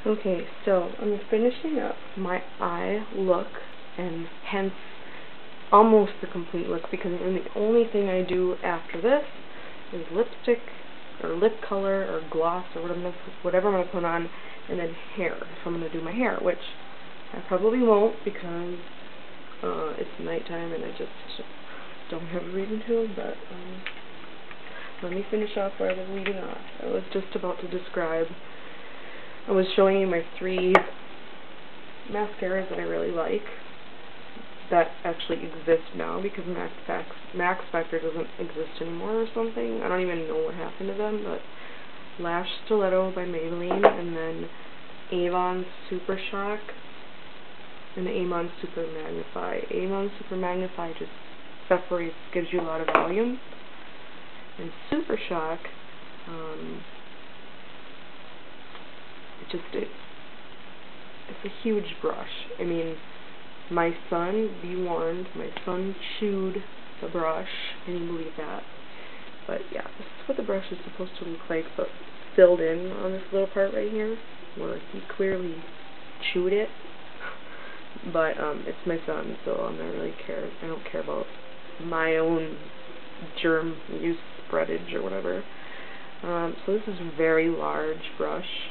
Okay, so I'm finishing up my eye look, and hence almost the complete look, because then the only thing I do after this is lipstick or lip color or gloss or whatever I'm going to put on, and then hair. So I'm going to do my hair, which I probably won't because it's nighttime and I just don't have a reason to, but let me finish off where I was leaving off. I was just about to describe, I was showing you my 3 mascaras that I really like that actually exist now because Max Factor doesn't exist anymore or something. I don't even know what happened to them, but Lash Stiletto by Maybelline, and then Avon Super Shock, and Avon Super Magnify. Avon Super Magnify just separates, gives you a lot of volume, and Super Shock, it's a huge brush. I mean, my son, be warned, my son chewed the brush. Can you believe that? But yeah, this is what the brush is supposed to look like, but filled in on this little part right here, where he clearly chewed it. But it's my son, so I'm not really care. I don't care about my own germ use spreadage or whatever. So this is a very large brush.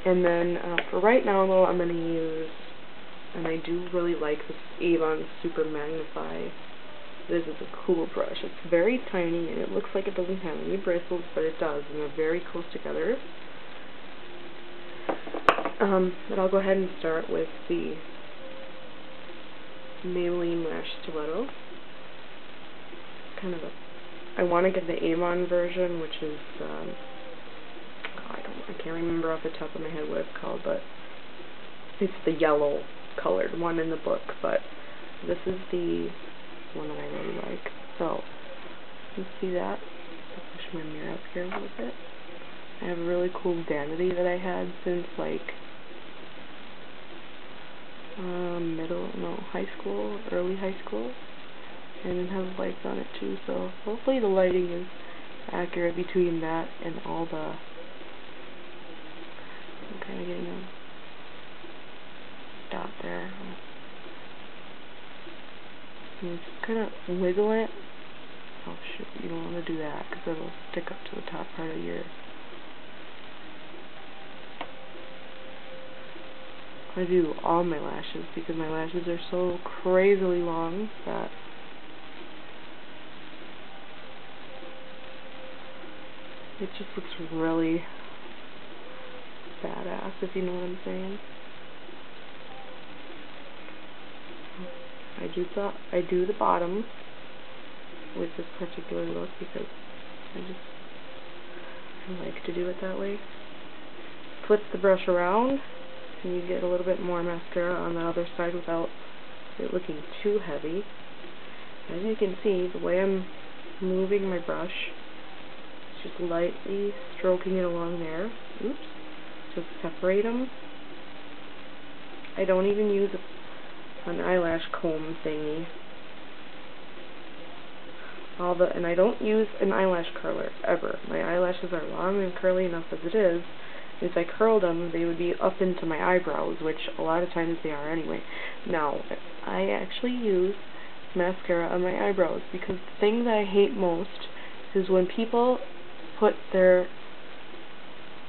And then for right now, though, I'm going to use, and I do really like this Avon Super Magnify. This is a cool brush. It's very tiny, and it looks like it doesn't have any bristles, but it does, and they're very close together. But I'll go ahead and start with the Maybelline Lash Stiletto. Kind of I want to get the Avon version, which is, I can't remember off the top of my head what it's called, but it's the yellow colored one in the book, but this is the one that I really like. So, you see that? I'll push my mirror up here a little bit. I have a really cool vanity that I had since, like, high school, early high school, and it has lights on it too, so hopefully the lighting is accurate between that and all the, I'm kind of getting a dot there. You just kind of wiggle it. Oh shoot, you don't want to do that because it'll stick up to the top part of your, I do all my lashes because my lashes are so crazily long that it just looks really badass, if you know what I'm saying. I do the bottom with this particular look because I like to do it that way. Flip the brush around and you get a little bit more mascara on the other side without it looking too heavy. As you can see, the way I'm moving my brush, just lightly stroking it along there. Oops. To separate them. I don't even use an eyelash comb thingy. And I don't use an eyelash curler ever. My eyelashes are long and curly enough as it is. If I curled them, they would be up into my eyebrows, which a lot of times they are anyway. Now, I actually use mascara on my eyebrows because the thing that I hate most is when people put their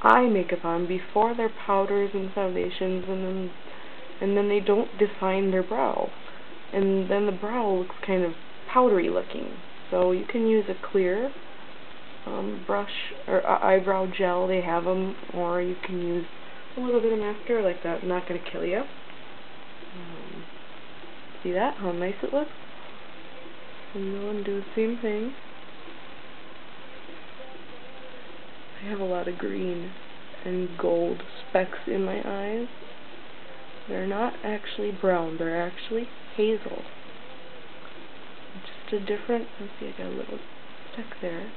eye makeup on before their powders and foundations, and then they don't define their brow, and then the brow looks kind of powdery looking. So you can use a clear brush or eyebrow gel, they have them, or you can use a little bit of mascara like that. Not going to kill you. See that? How nice it looks? And then do the same thing. I have a lot of green and gold specks in my eyes. They're not actually brown, they're actually hazel. Just a different, let's see, I got a little speck there.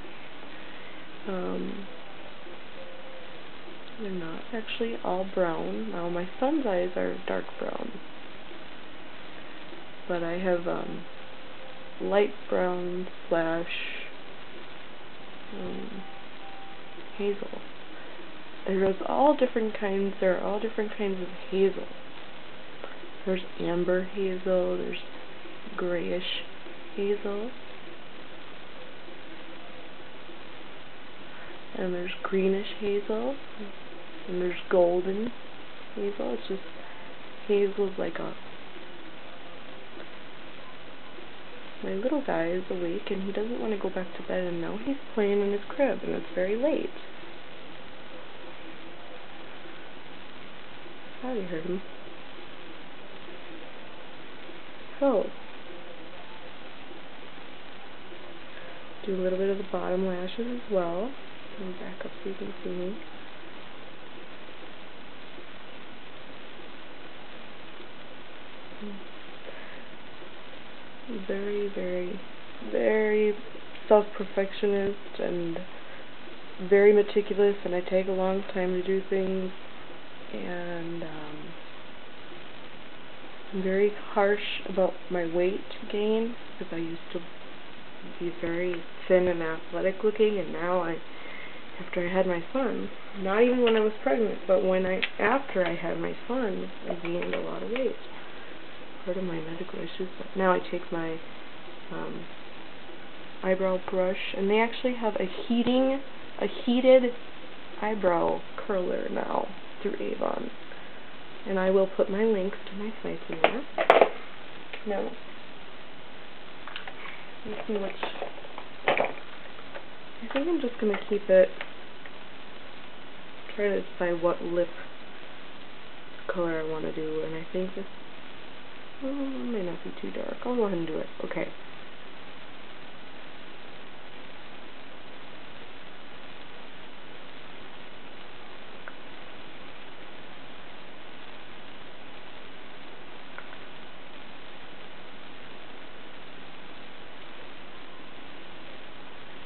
They're not actually all brown. Now my son's eyes are dark brown. But I have light brown slash hazel. There's all different kinds. There are all different kinds of hazel. There's amber hazel. There's grayish hazel. And there's greenish hazel. And there's golden hazel. It's just hazel's like a... My little guy is awake and he doesn't want to go back to bed, and now he's playing in his crib and it's very late. Probably heard him. So, do a little bit of the bottom lashes as well. Let me back up so you can see me. Very, very, very self-perfectionist and very meticulous, and I take a long time to do things, and I'm very harsh about my weight gain because I used to be very thin and athletic looking, and now after I had my son, not even when I was pregnant, but after I had my son, I gained a lot of weight. Part of my medical issues, but now I take my eyebrow brush, and they actually have a heated eyebrow curler now through Avon, and I will put my links to my sites in there. Now, let's see which. I think I'm just gonna keep it. Try to decide what lip color I want to do, and I think this. It may not be too dark. I'll go ahead and do it. Okay.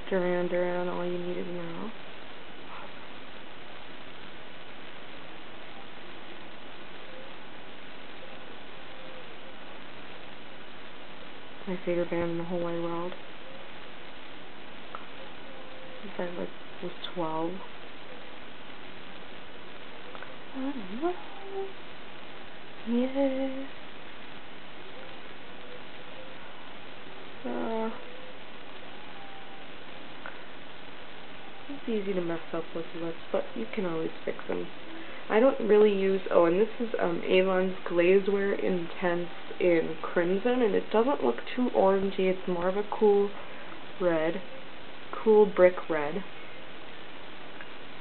Duran, all you need is now. My favorite band in the whole wide world. Since I was 12. Yeah. It's easy to mess up with lips, but you can always fix them. I don't really use, and this is Avon's Glazewear Intense in Crimson, and it doesn't look too orangey. It's more of a cool red, cool brick red.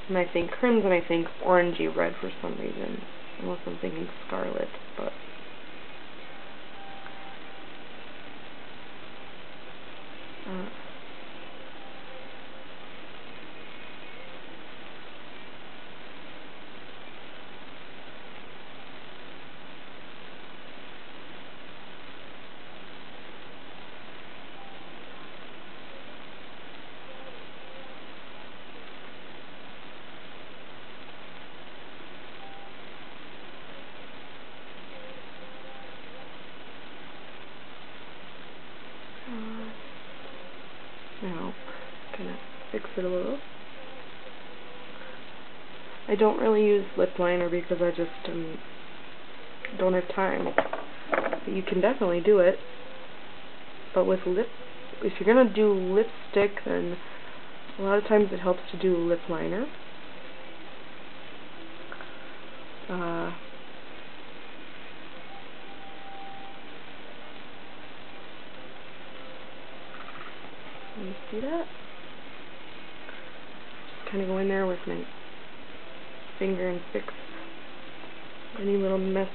And I think Crimson, I think orangey red for some reason, unless I'm thinking Scarlet, but... Now, kind of fix it a little. I don't really use lip liner because I just don't have time. But you can definitely do it. But with if you're going to do lipstick, then a lot of times it helps to do a lip liner. You see that? Just kind of go in there with my finger and fix any little mess